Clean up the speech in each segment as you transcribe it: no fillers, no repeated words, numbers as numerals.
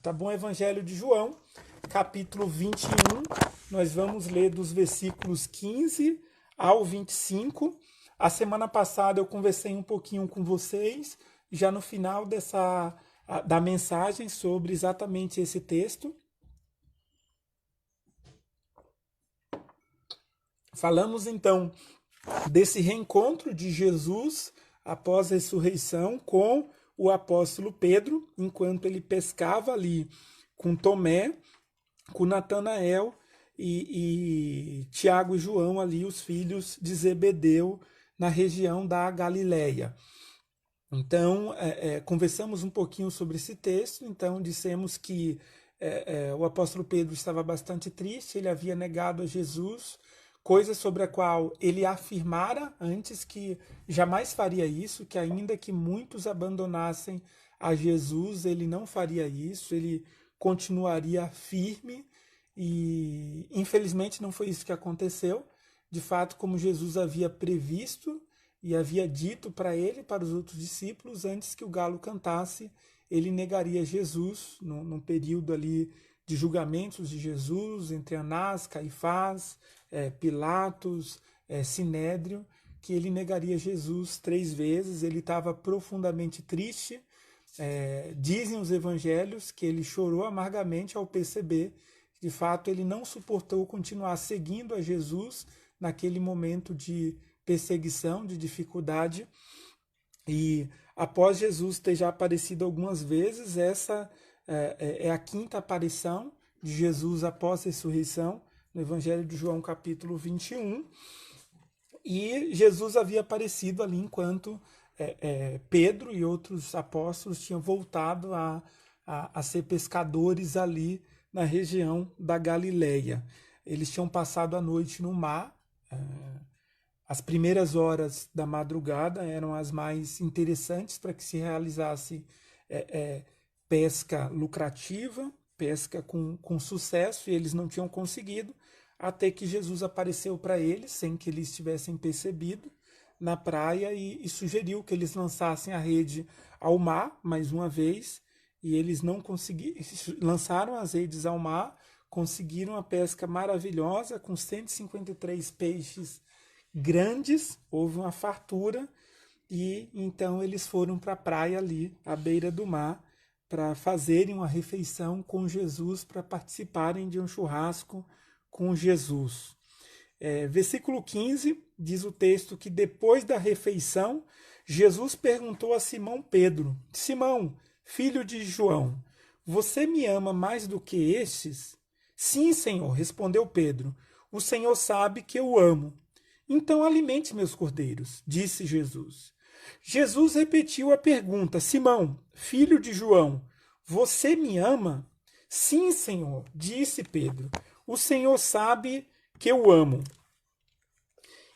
Tá bom? Evangelho de João, capítulo 21. Nós vamos ler dos versículos 15 ao 25. A semana passada eu conversei um pouquinho com vocês, já no final da mensagem, sobre exatamente esse texto. Falamos então desse reencontro de Jesus após a ressurreição com o apóstolo Pedro, enquanto ele pescava ali com Tomé, com Natanael e Tiago e João ali, os filhos de Zebedeu, na região da Galileia. Então, conversamos um pouquinho sobre esse texto. Então, dissemos que o apóstolo Pedro estava bastante triste, ele havia negado a Jesus, coisa sobre a qual ele afirmara antes que jamais faria isso, que ainda que muitos abandonassem a Jesus, ele não faria isso, ele continuaria firme e infelizmente não foi isso que aconteceu. De fato, como Jesus havia previsto e havia dito para ele e para os outros discípulos, antes que o galo cantasse, ele negaria Jesus, num período ali de julgamentos de Jesus, entre Anás, Caifás, Pilatos, Sinédrio, que ele negaria Jesus 3 vezes. Ele estava profundamente triste. Dizem os evangelhos que ele chorou amargamente ao perceber que, de fato, ele não suportou continuar seguindo a Jesus naquele momento de perseguição, de dificuldade. E após Jesus ter já aparecido algumas vezes, essa é a quinta aparição de Jesus após a ressurreição, no Evangelho de João, capítulo 21. E Jesus havia aparecido ali enquanto Pedro e outros apóstolos tinham voltado a ser pescadores ali na região da Galileia. Eles tinham passado a noite no mar. As primeiras horas da madrugada eram as mais interessantes para que se realizasse pesca lucrativa, pesca com sucesso, e eles não tinham conseguido, até que Jesus apareceu para eles, sem que eles tivessem percebido, na praia e sugeriu que eles lançassem a rede ao mar mais uma vez, e eles não conseguiram, lançaram as redes ao mar, conseguiram a pesca maravilhosa com 153 peixes grandes, houve uma fartura, e então eles foram para a praia ali, à beira do mar, para fazerem uma refeição com Jesus, para participarem de um churrasco com Jesus. Versículo 15, diz o texto que depois da refeição, Jesus perguntou a Simão Pedro: Simão, filho de João, você me ama mais do que estes? Sim, Senhor, respondeu Pedro, o Senhor sabe que eu amo. Então alimente meus cordeiros, disse Jesus. Jesus repetiu a pergunta: Simão, filho de João, você me ama? Sim, Senhor, disse Pedro. O Senhor sabe que eu amo.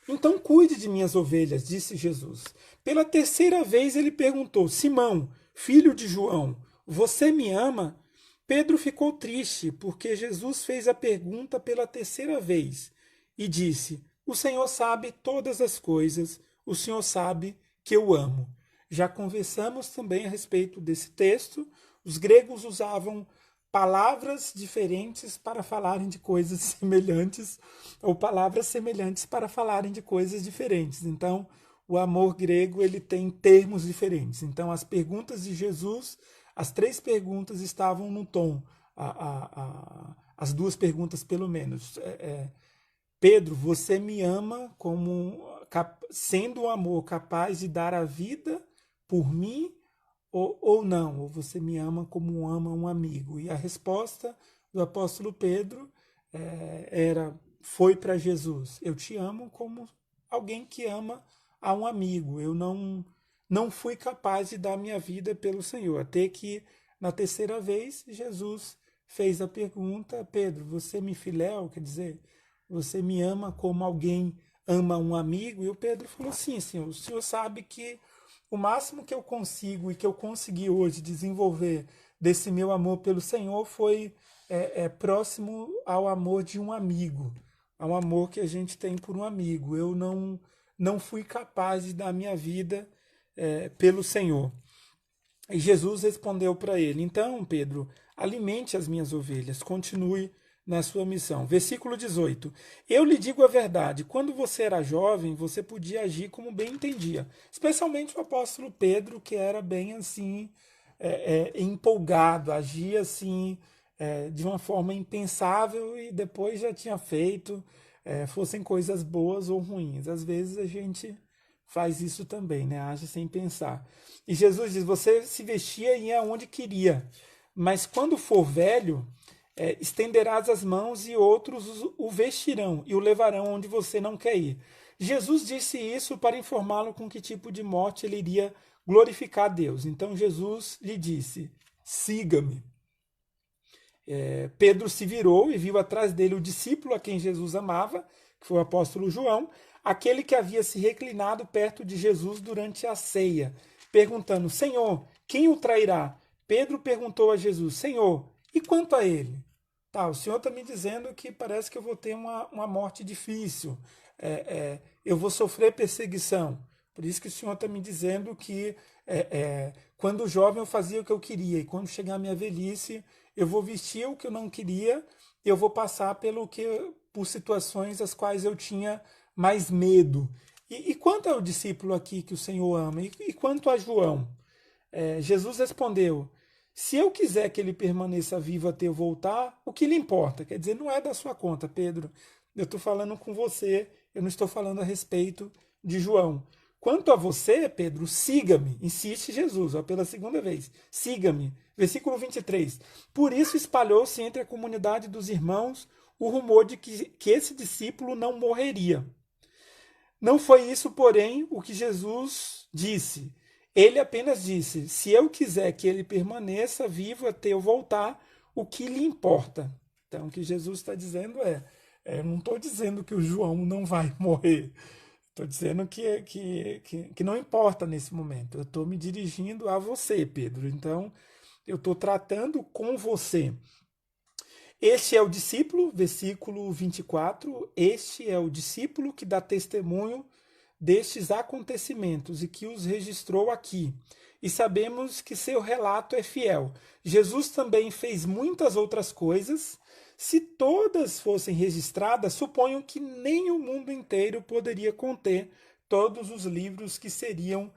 Então cuide de minhas ovelhas, disse Jesus. Pela terceira vez ele perguntou: Simão, filho de João, você me ama? Pedro ficou triste, porque Jesus fez a pergunta pela terceira vez e disse: o Senhor sabe todas as coisas, o Senhor sabe que eu amo. Já conversamos também a respeito desse texto. Os gregos usavam palavras diferentes para falarem de coisas semelhantes, ou palavras semelhantes para falarem de coisas diferentes. Então, o amor grego ele tem termos diferentes. Então, as perguntas de Jesus, as 3 perguntas estavam no tom, as 2 perguntas pelo menos. Pedro, você me ama como sendo um amor capaz de dar a vida por mim ou não? Ou você me ama como ama um amigo? E a resposta do apóstolo Pedro foi para Jesus: eu te amo como alguém que ama a um amigo. Eu não fui capaz de dar minha vida pelo Senhor. Até que na terceira vez Jesus fez a pergunta: Pedro, você me filéu? Quer dizer, você me ama como alguém ama um amigo? E o Pedro falou: sim, Senhor, o Senhor sabe que o máximo que eu consigo e que eu consegui hoje desenvolver desse meu amor pelo Senhor foi próximo ao amor de um amigo, ao amor que a gente tem por um amigo. Eu não fui capaz de dar minha vida pelo Senhor. E Jesus respondeu para ele: então, Pedro, alimente as minhas ovelhas, continue na sua missão. Versículo 18: eu lhe digo a verdade, quando você era jovem, você podia agir como bem entendia, especialmente o apóstolo Pedro, que era bem assim, empolgado, agia assim, de uma forma impensável e depois já tinha feito, fossem coisas boas ou ruins. Às vezes a gente faz isso também, né? Age sem pensar. E Jesus diz: você se vestia e ia aonde queria, mas quando for velho, estenderás as mãos e outros o vestirão e o levarão onde você não quer ir. Jesus disse isso para informá-lo com que tipo de morte ele iria glorificar a Deus. Então Jesus lhe disse: siga-me. Pedro se virou e viu atrás dele o discípulo a quem Jesus amava, que foi o apóstolo João, aquele que havia se reclinado perto de Jesus durante a ceia, perguntando: Senhor, quem o trairá? Pedro perguntou a Jesus: Senhor, e quanto a ele? Tá, o Senhor está me dizendo que parece que eu vou ter uma morte difícil, eu vou sofrer perseguição. Por isso que o Senhor está me dizendo que quando jovem eu fazia o que eu queria, e quando chegar a minha velhice eu vou vestir o que eu não queria, eu vou passar por situações as quais eu tinha mais medo. E quanto ao discípulo aqui que o Senhor ama? E quanto a João? Jesus respondeu: se eu quiser que ele permaneça vivo até eu voltar, o que lhe importa? Quer dizer, não é da sua conta, Pedro. Eu estou falando com você, eu não estou falando a respeito de João. Quanto a você, Pedro, siga-me, insiste Jesus, ó, pela segunda vez, siga-me. Versículo 23. Por isso espalhou-se entre a comunidade dos irmãos o rumor de que esse discípulo não morreria. Não foi isso, porém, o que Jesus disse. Ele apenas disse: se eu quiser que ele permaneça vivo até eu voltar, o que lhe importa? Então, o que Jesus está dizendo eu não estou dizendo que o João não vai morrer. Estou dizendo que não importa nesse momento. Eu estou me dirigindo a você, Pedro. Então, eu estou tratando com você. Este é o discípulo, versículo 24. Este é o discípulo que dá testemunho destes acontecimentos e que os registrou aqui. E sabemos que seu relato é fiel. Jesus também fez muitas outras coisas. Se todas fossem registradas, suponho que nem o mundo inteiro poderia conter todos os livros que seriam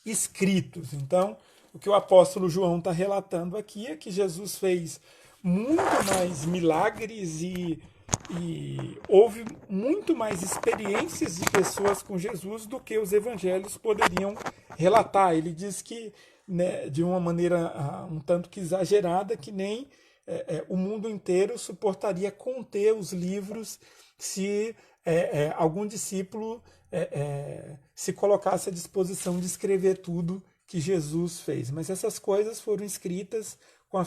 escritos. Então, o que o apóstolo João está relatando aqui é que Jesus fez muito mais milagres e houve muito mais experiências de pessoas com Jesus do que os evangelhos poderiam relatar. Ele diz que, né, de uma maneira um tanto que exagerada, que nem o mundo inteiro suportaria conter os livros se algum discípulo se colocasse à disposição de escrever tudo que Jesus fez. Mas essas coisas foram escritas com a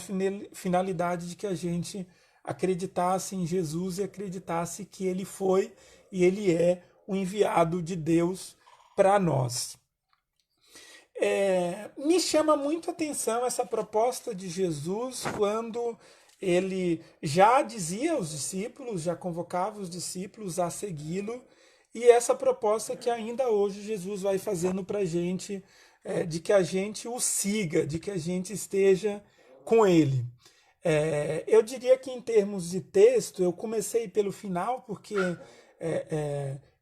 finalidade de que a gente acreditasse em Jesus e acreditasse que ele foi e ele é o enviado de Deus para nós. Me chama muito a atenção essa proposta de Jesus quando ele já dizia aos discípulos, já convocava os discípulos a segui-lo, e essa proposta que ainda hoje Jesus vai fazendo para a gente, de que a gente o siga, de que a gente esteja com ele. Eu diria que em termos de texto, eu comecei pelo final, porque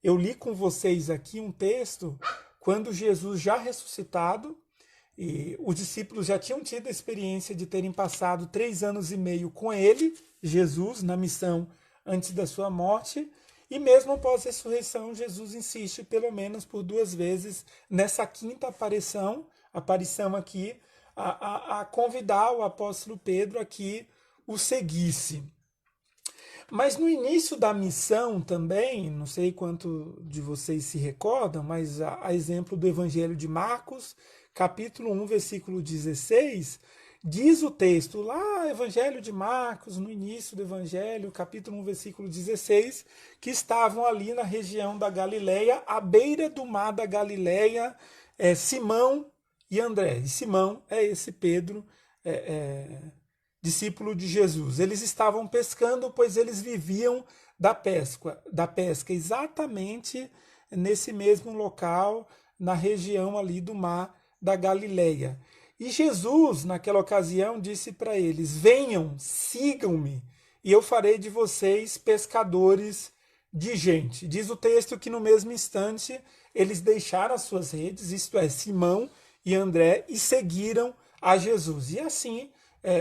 eu li com vocês aqui um texto quando Jesus já ressuscitado, e os discípulos já tinham tido a experiência de terem passado 3 anos e meio com ele, Jesus, na missão antes da sua morte, e mesmo após a ressurreição, Jesus insiste pelo menos por 2 vezes nessa quinta aparição aqui, a convidar o apóstolo Pedro a que o seguisse. Mas no início da missão também, não sei quanto de vocês se recordam, mas a exemplo do Evangelho de Marcos, capítulo 1, versículo 16, diz o texto, lá, Evangelho de Marcos, no início do Evangelho, capítulo 1, versículo 16, que estavam ali na região da Galileia, à beira do mar da Galileia, Simão e André. E Simão é esse Pedro, discípulo de Jesus. Eles estavam pescando, pois eles viviam da pesca, exatamente nesse mesmo local, na região ali do mar da Galileia. E Jesus, naquela ocasião, disse para eles: venham, sigam-me, e eu farei de vocês pescadores de gente. Diz o texto que no mesmo instante eles deixaram as suas redes, isto é, Simão e André, e seguiram a Jesus. E assim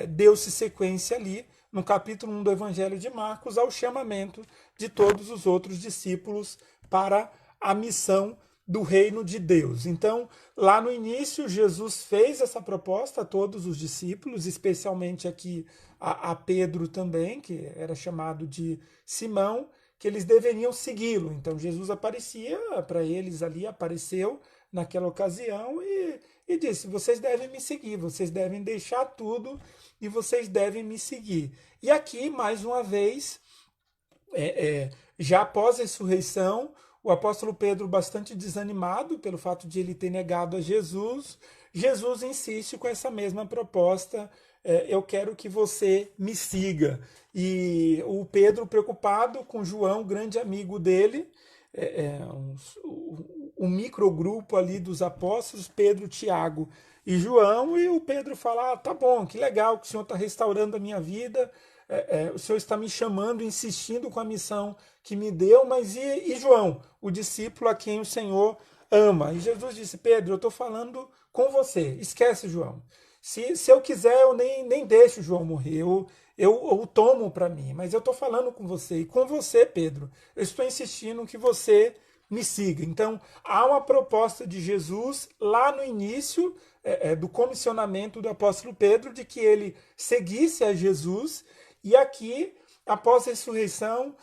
deu-se sequência ali, no capítulo 1 do Evangelho de Marcos, ao chamamento de todos os outros discípulos para a missão do reino de Deus. Então, lá no início, Jesus fez essa proposta a todos os discípulos, especialmente aqui a Pedro também, que era chamado de Simão, que eles deveriam segui-lo. Então, Jesus aparecia para eles ali, apareceu naquela ocasião e disse: vocês devem me seguir, vocês devem deixar tudo e vocês devem me seguir. E aqui, mais uma vez, já após a ressurreição, o apóstolo Pedro, bastante desanimado pelo fato de ele ter negado a Jesus, Jesus insiste com essa mesma proposta: eu quero que você me siga. E o Pedro, preocupado com João, grande amigo dele, um microgrupo ali dos apóstolos, Pedro, Tiago e João, e o Pedro fala: tá bom, que legal que o Senhor está restaurando a minha vida, o Senhor está me chamando, insistindo com a missão que me deu, mas e João, o discípulo a quem o Senhor ama? E Jesus disse: Pedro, eu estou falando com você, esquece João. Se eu quiser, eu nem deixo João morrer, eu o tomo para mim, mas eu estou falando com você, e com você, Pedro, eu estou insistindo que você me siga. Então, há uma proposta de Jesus lá no início do comissionamento do apóstolo Pedro, de que ele seguisse a Jesus, e aqui, após a ressurreição,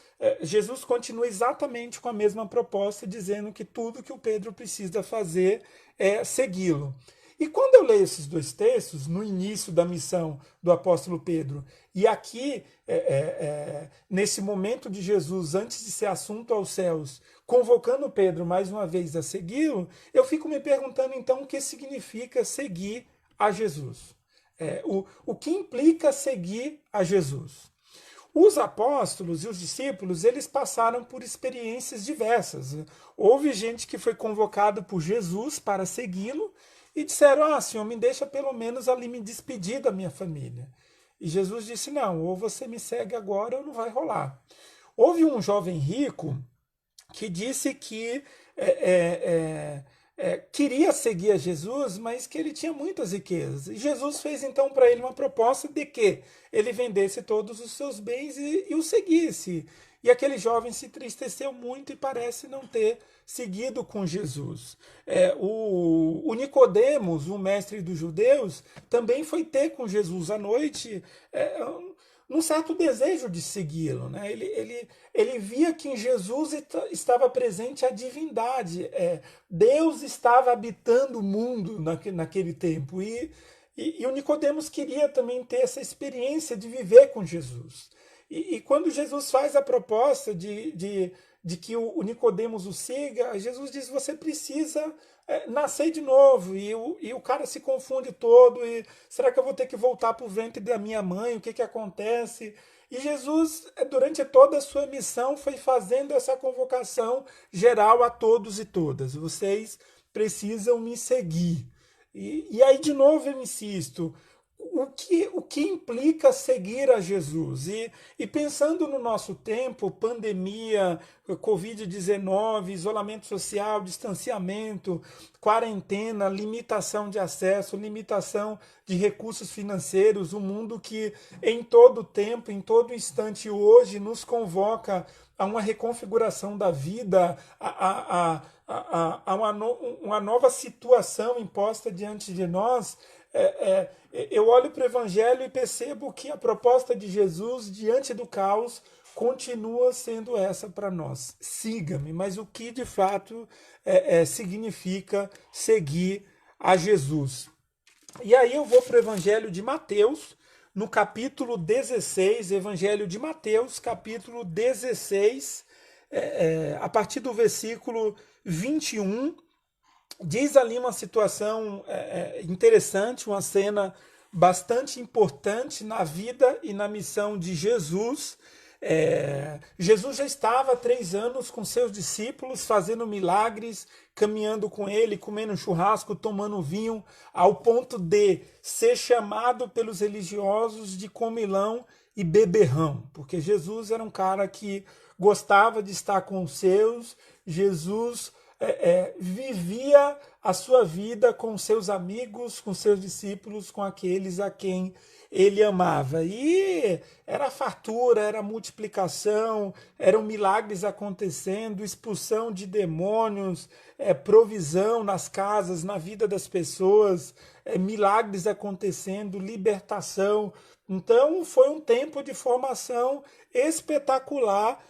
Jesus continua exatamente com a mesma proposta, dizendo que tudo que o Pedro precisa fazer é segui-lo. E quando eu leio esses dois textos, no início da missão do apóstolo Pedro, e aqui, nesse momento de Jesus, antes de ser assunto aos céus, convocando Pedro mais uma vez a segui-lo, eu fico me perguntando então o que significa seguir a Jesus. O que implica seguir a Jesus? Os apóstolos e os discípulos, eles passaram por experiências diversas. Houve gente que foi convocada por Jesus para segui-lo, e disseram: Senhor, me deixa pelo menos ali me despedir da minha família. E Jesus disse: não, ou você me segue agora ou não vai rolar. Houve um jovem rico que disse que queria seguir a Jesus, mas que ele tinha muitas riquezas. E Jesus fez então para ele uma proposta de que ele vendesse todos os seus bens e o seguisse. E aquele jovem se entristeceu muito e parece não ter seguido com Jesus. O Nicodemos, o mestre dos judeus, também foi ter com Jesus à noite, num certo desejo de segui-lo, né? Ele via que em Jesus estava presente a divindade. Deus estava habitando o mundo naquele tempo. E o Nicodemos queria também ter essa experiência de viver com Jesus. E quando Jesus faz a proposta de que o Nicodemos o siga, Jesus diz: você precisa nascer de novo. E o cara se confunde todo. E será que eu vou ter que voltar para o ventre da minha mãe? O que acontece? E Jesus, durante toda a sua missão, foi fazendo essa convocação geral a todos e todas: vocês precisam me seguir. E aí, de novo, eu insisto: o que implica seguir a Jesus? E pensando no nosso tempo, pandemia, Covid-19, isolamento social, distanciamento, quarentena, limitação de acesso, limitação de recursos financeiros, um mundo que em todo tempo, em todo instante hoje, nos convoca a uma reconfiguração da vida, a uma nova situação imposta diante de nós. Eu olho para o Evangelho e percebo que a proposta de Jesus diante do caos continua sendo essa para nós: siga-me. Mas o que de fato significa seguir a Jesus? E aí eu vou para o Evangelho de Mateus, no capítulo 16, Evangelho de Mateus, capítulo 16, a partir do versículo 21. Diz ali uma situação interessante, uma cena bastante importante na vida e na missão de Jesus. Jesus já estava há 3 anos com seus discípulos, fazendo milagres, caminhando com ele, comendo churrasco, tomando vinho, ao ponto de ser chamado pelos religiosos de comilão e beberrão, porque Jesus era um cara que gostava de estar com os seus. Jesus vivia a sua vida com seus amigos, com seus discípulos, com aqueles a quem ele amava. E era fartura, era multiplicação, eram milagres acontecendo, expulsão de demônios, provisão nas casas, na vida das pessoas, milagres acontecendo, libertação. Então foi um tempo de formação espetacular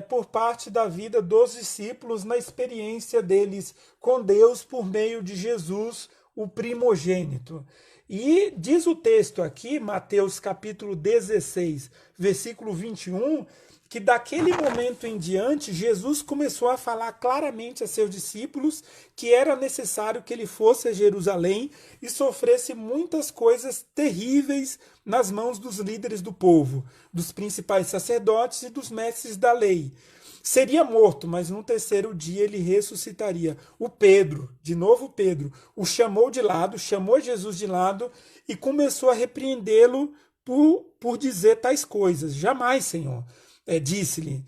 por parte da vida dos discípulos, na experiência deles com Deus por meio de Jesus, o primogênito. E diz o texto aqui, Mateus capítulo 16, versículo 21, que daquele momento em diante, Jesus começou a falar claramente a seus discípulos que era necessário que ele fosse a Jerusalém e sofresse muitas coisas terríveis nas mãos dos líderes do povo, dos principais sacerdotes e dos mestres da lei. Seria morto, mas no terceiro dia ele ressuscitaria. O Pedro, de novo Pedro, o chamou de lado, chamou Jesus de lado e começou a repreendê-lo por dizer tais coisas. Jamais, Senhor. Disse-lhe,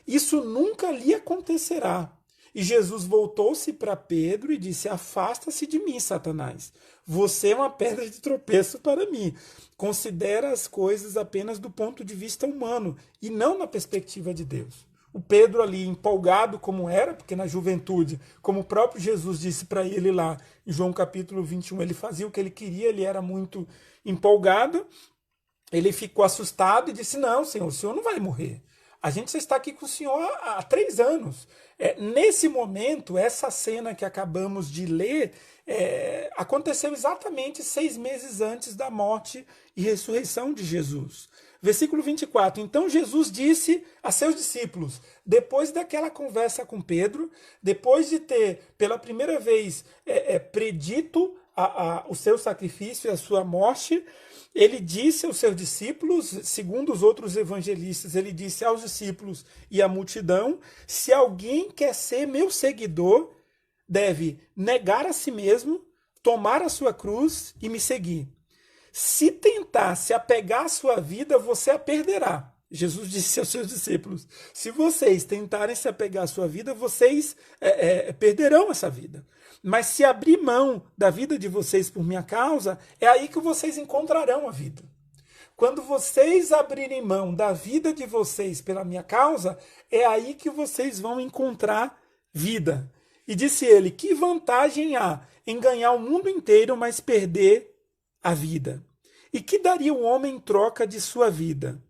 isso nunca lhe acontecerá. E Jesus voltou-se para Pedro e disse, afasta-se de mim, Satanás. Você é uma pedra de tropeço para mim. Considera as coisas apenas do ponto de vista humano e não na perspectiva de Deus. O Pedro ali, empolgado como era, porque na juventude, como o próprio Jesus disse para ele lá em João capítulo 21, ele fazia o que ele queria, ele era muito empolgado. Ele ficou assustado e disse, não, Senhor, o Senhor não vai morrer. A gente já está aqui com o Senhor há 3 anos. Nesse momento, essa cena que acabamos de ler aconteceu exatamente 6 meses antes da morte e ressurreição de Jesus. Versículo 24. Então Jesus disse a seus discípulos, depois daquela conversa com Pedro, depois de ter pela primeira vez predito o seu sacrifício e a sua morte, ele disse aos seus discípulos, segundo os outros evangelistas, ele disse aos discípulos e à multidão, se alguém quer ser meu seguidor, deve negar a si mesmo, tomar a sua cruz e me seguir. Se tentar se apegar à sua vida, você a perderá. Jesus disse aos seus discípulos, se vocês tentarem se apegar à sua vida, vocês perderão essa vida. Mas se abrir mão da vida de vocês por minha causa, é aí que vocês encontrarão a vida. Quando vocês abrirem mão da vida de vocês pela minha causa, é aí que vocês vão encontrar vida. E disse ele, que vantagem há em ganhar o mundo inteiro, mas perder a vida? E que daria o homem em troca de sua vida?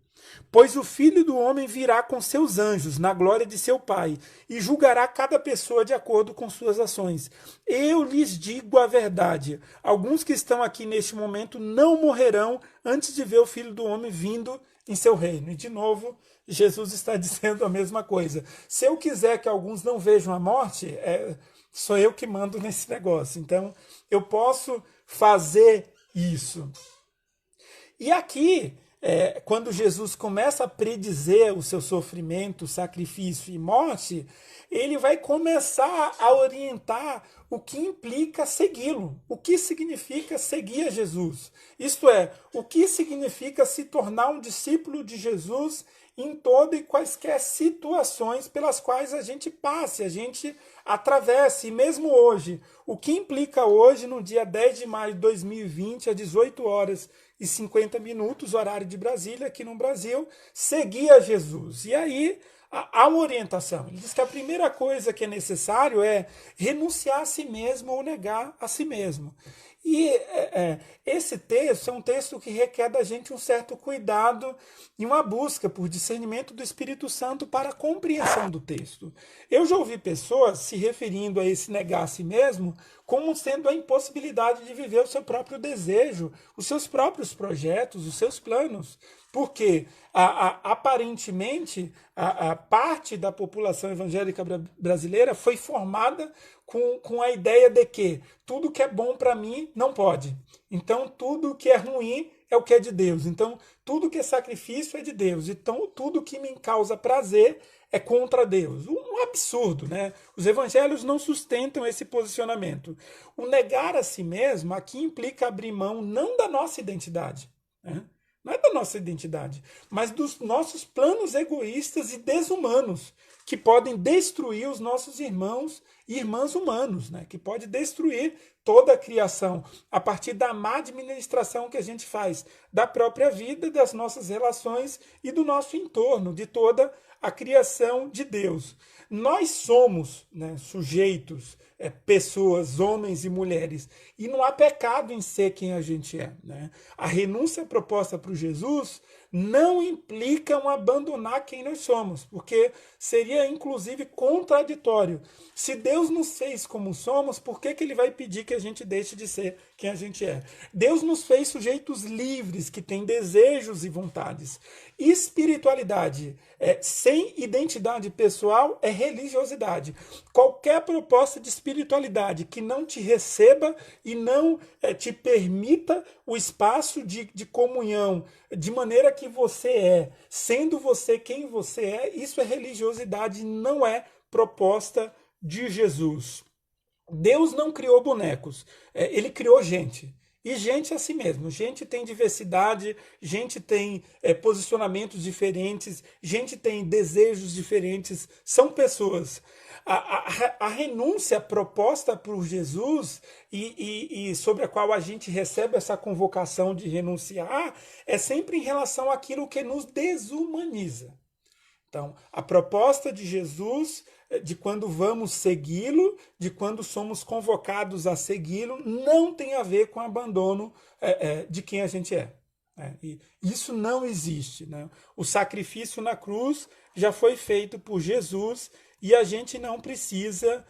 Pois o Filho do Homem virá com seus anjos na glória de seu Pai e julgará cada pessoa de acordo com suas ações. Eu lhes digo a verdade, alguns que estão aqui neste momento não morrerão antes de ver o Filho do Homem vindo em seu reino. E de novo, Jesus está dizendo a mesma coisa. Se eu quiser que alguns não vejam a morte, sou eu que mando nesse negócio. Então, eu posso fazer isso. E aqui, quando Jesus começa a predizer o seu sofrimento, sacrifício e morte, ele vai começar a orientar o que implica segui-lo, o que significa seguir a Jesus. Isto é, o que significa se tornar um discípulo de Jesus em toda e quaisquer situações pelas quais a gente passe, a gente atravesse. E mesmo hoje, o que implica hoje, no dia 10 de maio de 2020, às 18h50, horário de Brasília, aqui no Brasil, seguir a Jesus. E aí, há uma orientação. Ele diz que a primeira coisa que é necessário é renunciar a si mesmo ou negar a si mesmo. E esse texto é um texto que requer da gente um certo cuidado e uma busca por discernimento do Espírito Santo para a compreensão do texto. Eu já ouvi pessoas se referindo a esse negar a si mesmo como sendo a impossibilidade de viver o seu próprio desejo, os seus próprios projetos, os seus planos. Porque aparentemente a parte da população evangélica brasileira foi formada com a ideia de que tudo que é bom para mim não pode. Então tudo que é ruim é o que é de Deus. Então tudo que é sacrifício é de Deus. Então tudo que me causa prazer é contra Deus. Um absurdo, né? Os evangelhos não sustentam esse posicionamento. O negar a si mesmo aqui implica abrir mão não da nossa identidade, né? Não é da nossa identidade, mas dos nossos planos egoístas e desumanos, que podem destruir os nossos irmãos e irmãs humanos, né? Que pode destruir toda a criação, a partir da má administração que a gente faz da própria vida, das nossas relações e do nosso entorno, de toda a criação de Deus. Nós somos, né, sujeitos, pessoas, homens e mulheres, e não há pecado em ser quem a gente é, né? A renúncia proposta por Jesus não implica um abandonar quem nós somos, porque seria inclusive contraditório. Se Deus nos fez como somos, por que ele vai pedir que a gente deixe de ser quem a gente é? Deus nos fez sujeitos livres, que têm desejos e vontades. Espiritualidade sem identidade pessoal é religiosidade. Qualquer proposta de espiritualidade que não te receba e não te permita o espaço de comunhão, de maneira que você é, sendo você quem você é, isso é religiosidade, não é proposta de Jesus. Deus não criou bonecos, ele criou gente. E gente é assim mesmo, gente tem diversidade, gente tem posicionamentos diferentes, gente tem desejos diferentes, são pessoas. A renúncia proposta por Jesus e sobre a qual a gente recebe essa convocação de renunciar é sempre em relação àquilo que nos desumaniza. Então, a proposta de Jesus, de quando vamos segui-lo, de quando somos convocados a segui-lo, não tem a ver com o abandono de quem a gente é. E isso não existe, né? O sacrifício na cruz já foi feito por Jesus e a gente não precisa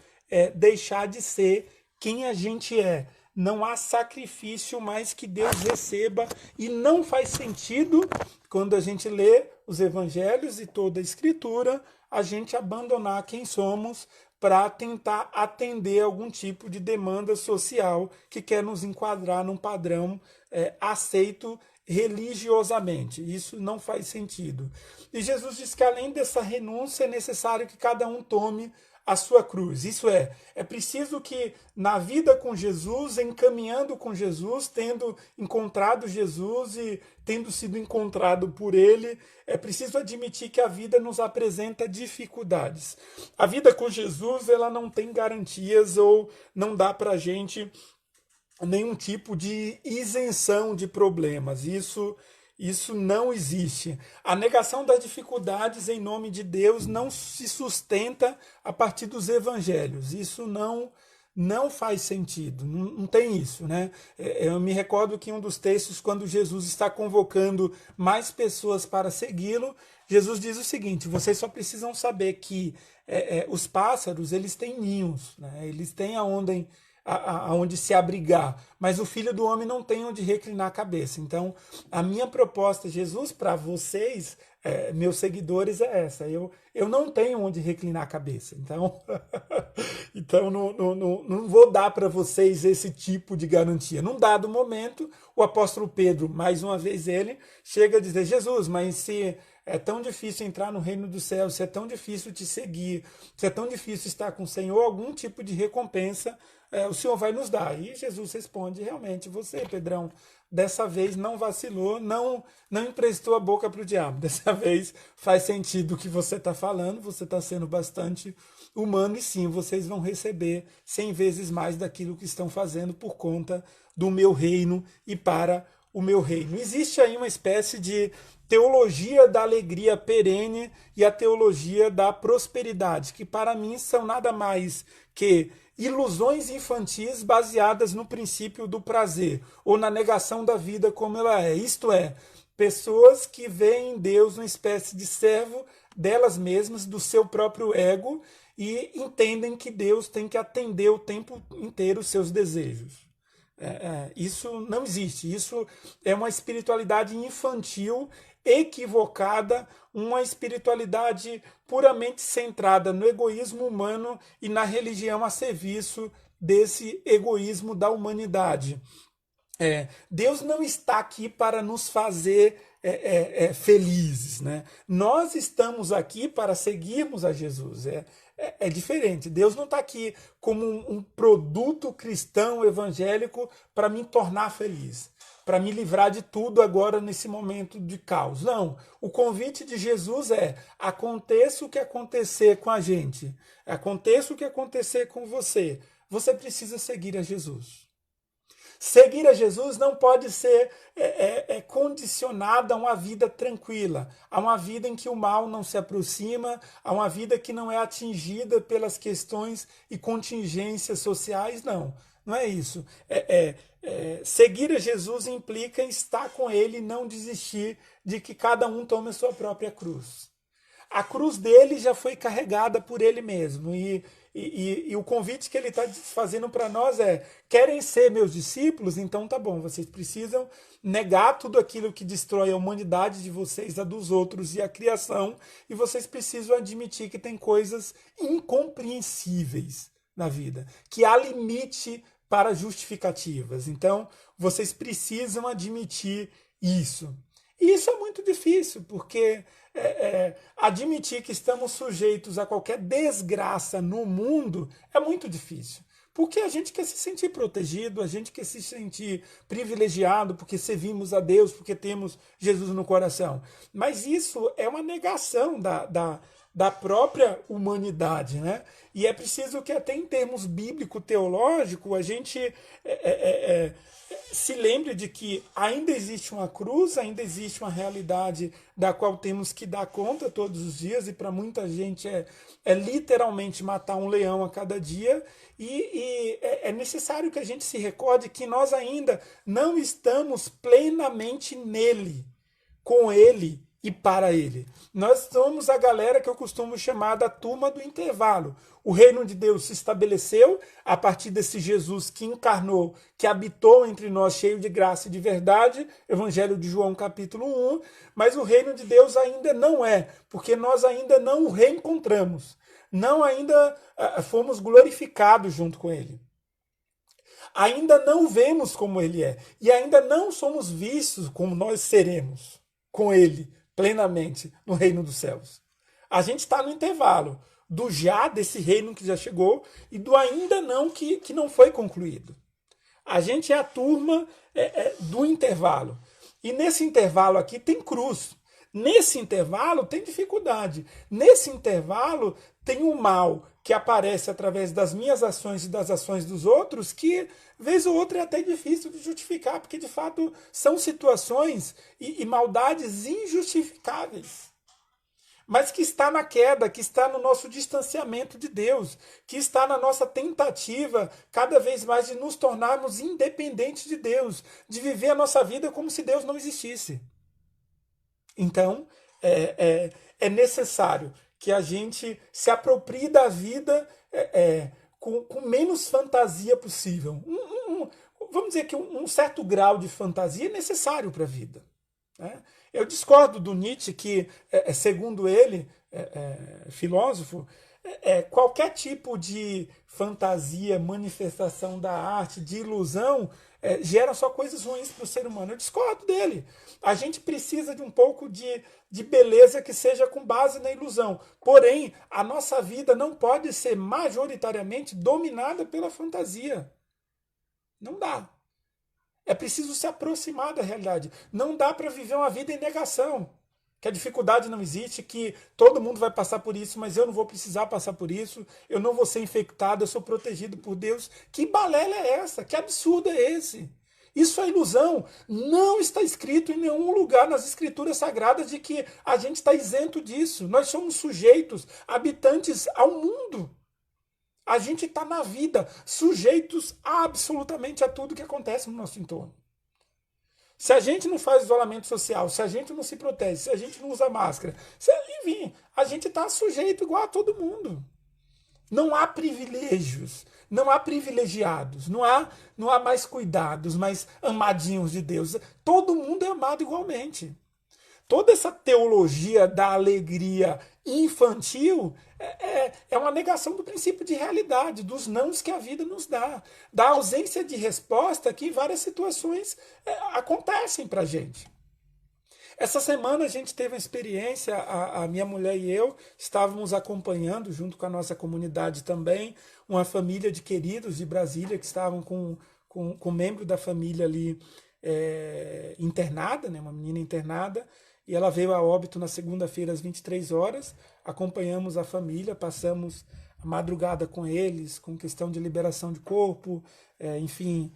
deixar de ser quem a gente é. Não há sacrifício mais que Deus receba e não faz sentido, quando a gente lê os evangelhos e toda a escritura, a gente abandonar quem somos para tentar atender algum tipo de demanda social que quer nos enquadrar num padrão aceito religiosamente. Isso não faz sentido. E Jesus diz que além dessa renúncia é necessário que cada um tome a sua cruz. Isso é preciso que na vida com Jesus, encaminhando com Jesus, tendo encontrado Jesus e tendo sido encontrado por ele, é preciso admitir que a vida nos apresenta dificuldades. A vida com Jesus, ela não tem garantias ou não dá para a gente nenhum tipo de isenção de problemas. Isso não existe. A negação das dificuldades em nome de Deus não se sustenta a partir dos evangelhos. Isso não faz sentido, não tem isso, né? Eu me recordo que em um dos textos, quando Jesus está convocando mais pessoas para segui-lo, Jesus diz o seguinte: vocês só precisam saber que os pássaros, eles têm ninhos, né? Eles têm aonde se abrigar, mas o Filho do Homem não tem onde reclinar a cabeça. Então, a minha proposta, Jesus, para vocês, meus seguidores, é essa. Eu não tenho onde reclinar a cabeça. Então, então não vou dar para vocês esse tipo de garantia. Num dado momento, o apóstolo Pedro, mais uma vez ele, chega a dizer: Jesus, mas se é tão difícil entrar no reino dos céus, se é tão difícil te seguir, se é tão difícil estar com o Senhor, algum tipo de recompensa o Senhor vai nos dar. E Jesus responde: realmente, você, Pedrão, dessa vez não vacilou, não emprestou a boca para o diabo. Dessa vez faz sentido o que você está falando, você está sendo bastante humano e sim, vocês vão receber 100 vezes mais daquilo que estão fazendo por conta do meu reino e para o meu reino. Existe aí uma espécie de teologia da alegria perene e a teologia da prosperidade, que para mim são nada mais que ilusões infantis baseadas no princípio do prazer ou na negação da vida como ela é. Isto é, pessoas que veem em Deus uma espécie de servo delas mesmas, do seu próprio ego, e entendem que Deus tem que atender o tempo inteiro os seus desejos. Isso não existe. Isso é uma espiritualidade infantil equivocada, uma espiritualidade puramente centrada no egoísmo humano e na religião a serviço desse egoísmo da humanidade. Deus não está aqui para nos fazer felizes, né? Nós estamos aqui para seguirmos a Jesus. É diferente. Deus não está aqui como um produto cristão evangélico para me tornar feliz, para me livrar de tudo agora nesse momento de caos. Não. O convite de Jesus é: aconteça o que acontecer com a gente, aconteça o que acontecer com você, você precisa seguir a Jesus. Seguir a Jesus não pode ser condicionado a uma vida tranquila, a uma vida em que o mal não se aproxima, a uma vida que não é atingida pelas questões e contingências sociais, não. Não é isso. Seguir a Jesus implica em estar com Ele e não desistir de que cada um tome a sua própria cruz. A cruz dele já foi carregada por Ele mesmo. E o convite que Ele está fazendo para nós é: querem ser meus discípulos? Então tá bom, vocês precisam negar tudo aquilo que destrói a humanidade de vocês, a dos outros e a criação, e vocês precisam admitir que tem coisas incompreensíveis na vida, que há limite para justificativas. Então, vocês precisam admitir isso. E isso é muito difícil, porque admitir que estamos sujeitos a qualquer desgraça no mundo é muito difícil. Porque a gente quer se sentir protegido, a gente quer se sentir privilegiado, porque servimos a Deus, porque temos Jesus no coração. Mas isso é uma negação da própria humanidade, né? E é preciso que até em termos bíblico-teológico a gente se lembre de que ainda existe uma cruz, ainda existe uma realidade da qual temos que dar conta todos os dias, e para muita gente é literalmente matar um leão a cada dia, e é necessário que a gente se recorde que nós ainda não estamos plenamente nele, com ele e para ele. Nós somos a galera que eu costumo chamar da turma do intervalo. O reino de Deus se estabeleceu a partir desse Jesus que encarnou, que habitou entre nós cheio de graça e de verdade, Evangelho de João capítulo 1, mas o reino de Deus ainda não é, porque nós ainda não o reencontramos, não ainda fomos glorificados junto com ele. Ainda não o vemos como ele é, e ainda não somos vistos como nós seremos com ele plenamente no reino dos céus. A gente está no intervalo do já, desse reino que já chegou, e do ainda não, que não foi concluído. A gente é a turma do intervalo. E nesse intervalo aqui tem cruz. Nesse intervalo tem dificuldade. Nesse intervalo tem o mal que aparece através das minhas ações e das ações dos outros, que vez ou outra é até difícil de justificar, porque de fato são situações e maldades injustificáveis. Mas que está na queda, que está no nosso distanciamento de Deus, que está na nossa tentativa cada vez mais de nos tornarmos independentes de Deus, de viver a nossa vida como se Deus não existisse. Então, é necessário que a gente se aproprie da vida com menos fantasia possível. Vamos dizer que um certo grau de fantasia é necessário para a vida. Né? Eu discordo do Nietzsche que, segundo ele, filósofo, qualquer tipo de fantasia, manifestação da arte, de ilusão, gera só coisas ruins para o ser humano. Eu discordo dele. A gente precisa de um pouco de beleza que seja com base na ilusão. Porém, a nossa vida não pode ser majoritariamente dominada pela fantasia. Não dá. É preciso se aproximar da realidade. Não dá para viver uma vida em negação. Que a dificuldade não existe, que todo mundo vai passar por isso, mas eu não vou precisar passar por isso, eu não vou ser infectado, eu sou protegido por Deus. Que balela é essa? Que absurdo é esse? Isso é ilusão. Não está escrito em nenhum lugar nas escrituras sagradas de que a gente está isento disso. Nós somos sujeitos, habitantes ao mundo. A gente está na vida, sujeitos absolutamente a tudo que acontece no nosso entorno. Se a gente não faz isolamento social, se a gente não se protege, se a gente não usa máscara, enfim, a gente está sujeito igual a todo mundo. Não há privilégios, não há privilegiados, não há mais cuidados, mais amadinhos de Deus. Todo mundo é amado igualmente. toda essa teologia da alegria infantil é uma negação do princípio de realidade, dos nãos que a vida nos dá, da ausência de resposta que em várias situações acontecem para a gente. Essa semana a gente teve uma experiência, a minha mulher e eu estávamos acompanhando, junto com a nossa comunidade também, uma família de queridos de Brasília que estavam com um membro da família ali internada, né, uma menina internada, e ela veio a óbito na segunda-feira às 23 horas. Acompanhamos a família, passamos a madrugada com eles, com questão de liberação de corpo, enfim,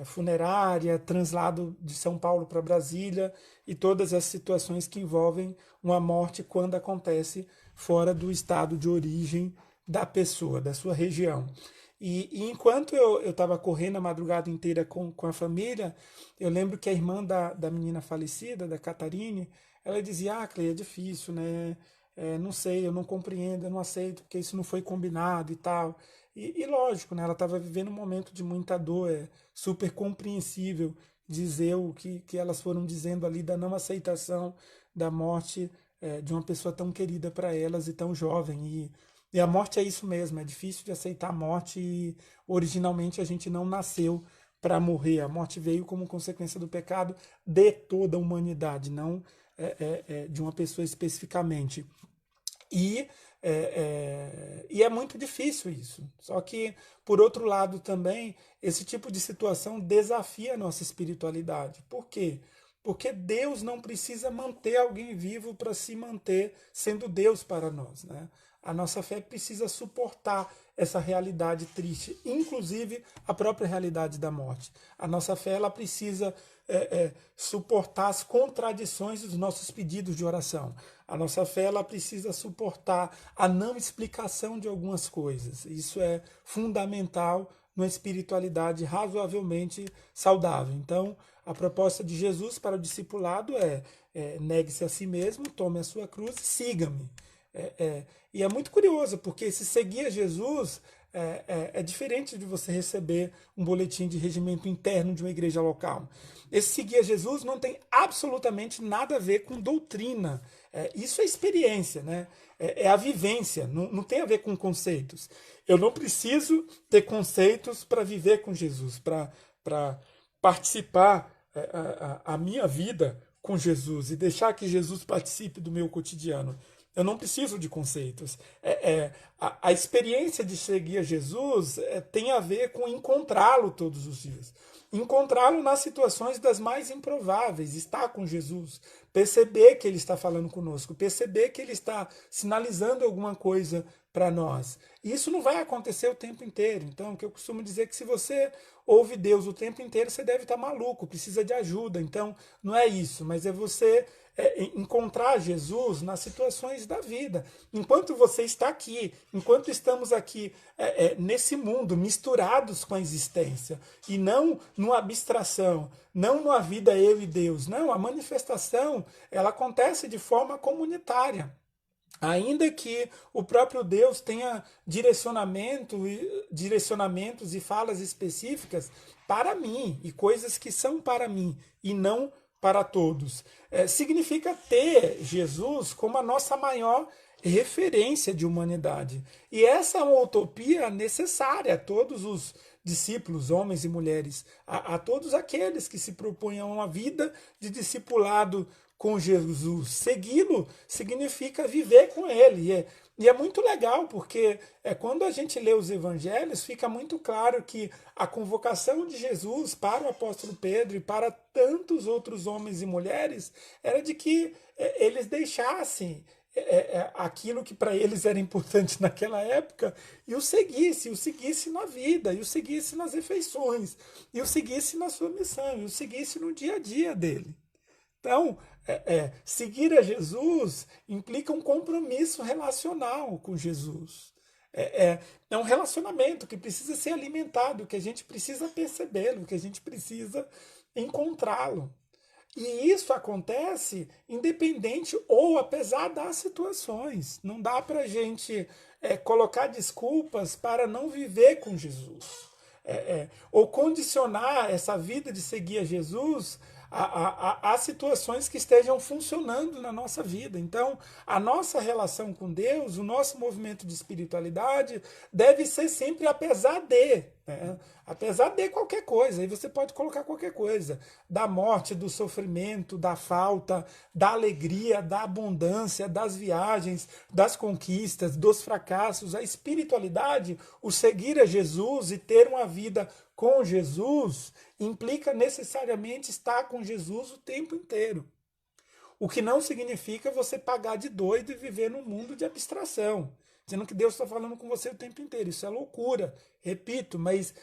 funerária, translado de São Paulo para Brasília e todas as situações que envolvem uma morte quando acontece fora do estado de origem da pessoa, da sua região. E enquanto eu estava correndo a madrugada inteira com a família, eu lembro que a irmã da menina falecida, da Catarine, ela dizia: Clay, é difícil, né? Não sei, eu não compreendo, eu não aceito, porque isso não foi combinado e tal. E lógico, né? Ela estava vivendo um momento de muita dor, é super compreensível dizer o que elas foram dizendo ali da não aceitação da morte de uma pessoa tão querida para elas e tão jovem. E a morte é isso mesmo, é difícil de aceitar a morte e originalmente a gente não nasceu para morrer. A morte veio como consequência do pecado de toda a humanidade, não de uma pessoa especificamente. E é muito difícil isso. Só que, por outro lado, também, esse tipo de situação desafia a nossa espiritualidade. Por quê? Porque Deus não precisa manter alguém vivo para se manter sendo Deus para nós, né? A nossa fé precisa suportar essa realidade triste, inclusive a própria realidade da morte. A nossa fé ela precisa suportar as contradições dos nossos pedidos de oração. A nossa fé ela precisa suportar a não explicação de algumas coisas. Isso é fundamental numa espiritualidade razoavelmente saudável. Então, a proposta de Jesus para o discipulado negue-se a si mesmo, tome a sua cruz e siga-me. E é muito curioso, porque se seguir a Jesus é diferente de você receber um boletim de regimento interno de uma igreja local. Esse seguir a Jesus não tem absolutamente nada a ver com doutrina. Isso é experiência, né? É a vivência, não tem a ver com conceitos. Eu não preciso ter conceitos para viver com Jesus, para participar a minha vida com Jesus e deixar que Jesus participe do meu cotidiano. Eu não preciso de conceitos. A experiência de seguir a Jesus tem a ver com encontrá-lo todos os dias. Encontrá-lo nas situações das mais improváveis, estar com Jesus, perceber que ele está falando conosco, perceber que ele está sinalizando alguma coisa para nós. E isso não vai acontecer o tempo inteiro. Então, o que eu costumo dizer é que se você ouve Deus o tempo inteiro, você deve estar maluco, precisa de ajuda. Então, não é isso, mas é você encontrar Jesus nas situações da vida. Enquanto você está aqui, enquanto estamos aqui nesse mundo, misturados com a existência, e não numa abstração, não numa vida eu e Deus. Não, a manifestação ela acontece de forma comunitária. Ainda que o próprio Deus tenha direcionamentos e falas específicas para mim, e coisas que são para mim, e não para todos. Significa ter Jesus como a nossa maior referência de humanidade. E essa é uma utopia necessária a todos os discípulos, homens e mulheres, a todos aqueles que se propõem a uma vida de discipulado com Jesus. Segui-lo significa viver com ele. E é muito legal, porque quando a gente lê os evangelhos, fica muito claro que a convocação de Jesus para o apóstolo Pedro e para tantos outros homens e mulheres era de que eles deixassem aquilo que para eles era importante naquela época e o seguisse na vida, e o seguisse nas refeições, e o seguisse na sua missão, e o seguisse no dia a dia dele. Então, seguir a Jesus implica um compromisso relacional com Jesus. É um relacionamento que precisa ser alimentado, que a gente precisa percebê-lo, que a gente precisa encontrá-lo. E isso acontece independente ou apesar das situações. Não dá para a gente colocar desculpas para não viver com Jesus. Ou condicionar essa vida de seguir a Jesus a situações que estejam funcionando na nossa vida. Então, a nossa relação com Deus, o nosso movimento de espiritualidade deve ser sempre apesar de, né? Apesar de qualquer coisa. Aí você pode colocar qualquer coisa, da morte, do sofrimento, da falta, da alegria, da abundância, das viagens, das conquistas, dos fracassos. A espiritualidade, o seguir a Jesus e ter uma vida com Jesus, implica necessariamente estar com Jesus o tempo inteiro. O que não significa você pagar de doido e viver num mundo de abstração, dizendo que Deus está falando com você o tempo inteiro. Isso é loucura, repito, mas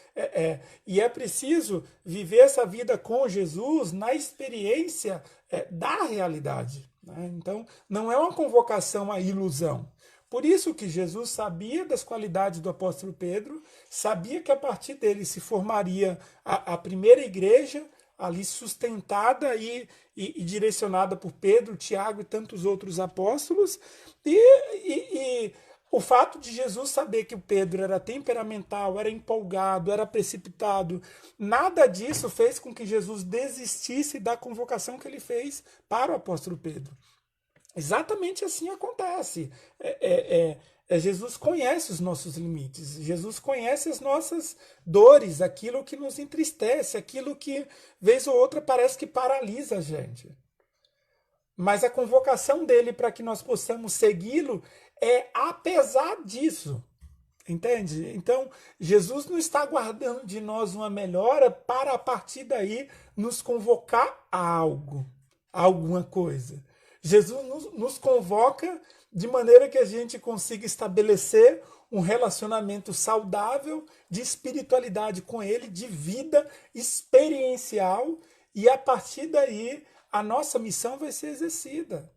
e é preciso viver essa vida com Jesus na experiência da realidade, né? Então, não é uma convocação à ilusão. Por isso que Jesus sabia das qualidades do apóstolo Pedro, sabia que a partir dele se formaria a primeira igreja, ali sustentada e direcionada por Pedro, Tiago e tantos outros apóstolos, e o fato de Jesus saber que o Pedro era temperamental, era empolgado, era precipitado, nada disso fez com que Jesus desistisse da convocação que ele fez para o apóstolo Pedro. Exatamente assim acontece. Jesus conhece os nossos limites, Jesus conhece as nossas dores, aquilo que nos entristece, aquilo que, vez ou outra, parece que paralisa a gente. Mas a convocação dele para que nós possamos segui-lo é apesar disso. Entende? Então, Jesus não está aguardando de nós uma melhora para, a partir daí, nos convocar a algo, a alguma coisa. Jesus nos convoca de maneira que a gente consiga estabelecer um relacionamento saudável de espiritualidade com Ele, de vida experiencial, e a partir daí a nossa missão vai ser exercida.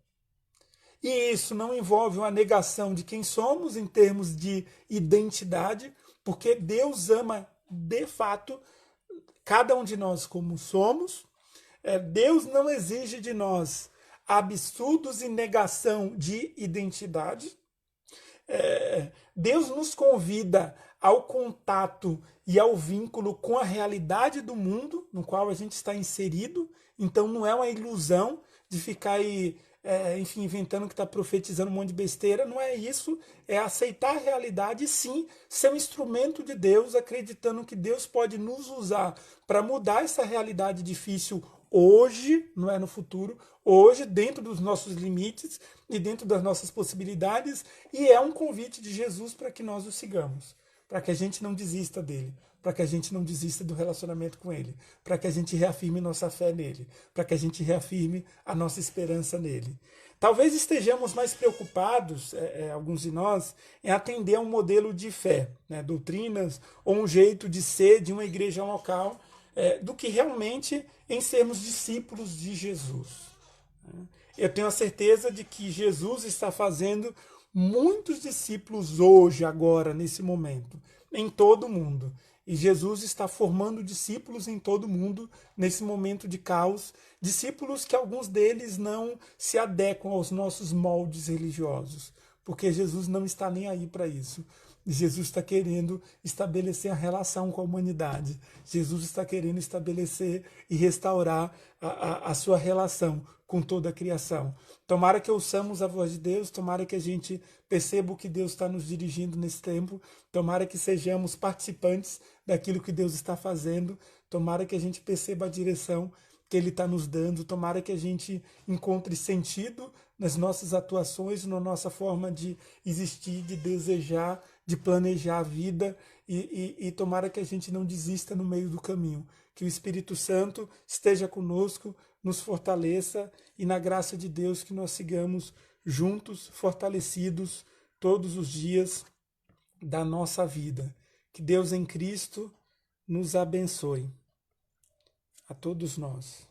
E isso não envolve uma negação de quem somos em termos de identidade, porque Deus ama de fato cada um de nós como somos. Deus não exige de nós absurdos e negação de identidade. Deus nos convida ao contato e ao vínculo com a realidade do mundo no qual a gente está inserido. Então não é uma ilusão de ficar aí, enfim, inventando que está profetizando um monte de besteira. Não é isso. É aceitar a realidade e sim ser um instrumento de Deus, acreditando que Deus pode nos usar para mudar essa realidade difícil hoje, não é no futuro, hoje, dentro dos nossos limites e dentro das nossas possibilidades, e é um convite de Jesus para que nós o sigamos, para que a gente não desista dele, para que a gente não desista do relacionamento com ele, para que a gente reafirme nossa fé nele, para que a gente reafirme a nossa esperança nele. Talvez estejamos mais preocupados, alguns de nós, em atender a um modelo de fé, né, doutrinas ou um jeito de ser de uma igreja local, do que realmente em sermos discípulos de Jesus. Eu tenho a certeza de que Jesus está fazendo muitos discípulos hoje, agora, nesse momento, em todo o mundo. E Jesus está formando discípulos em todo o mundo, nesse momento de caos, discípulos que alguns deles não se adequam aos nossos moldes religiosos, porque Jesus não está nem aí para isso. Jesus está querendo estabelecer a relação com a humanidade. Jesus está querendo estabelecer e restaurar a sua relação com toda a criação. Tomara que ouçamos a voz de Deus, tomara que a gente perceba o que Deus está nos dirigindo nesse tempo, tomara que sejamos participantes daquilo que Deus está fazendo, tomara que a gente perceba a direção que Ele está nos dando, tomara que a gente encontre sentido nas nossas atuações, na nossa forma de existir, de desejar, de planejar a vida, e tomara que a gente não desista no meio do caminho. Que o Espírito Santo esteja conosco, nos fortaleça, e na graça de Deus que nós sigamos juntos, fortalecidos, todos os dias da nossa vida. Que Deus em Cristo nos abençoe. A todos nós.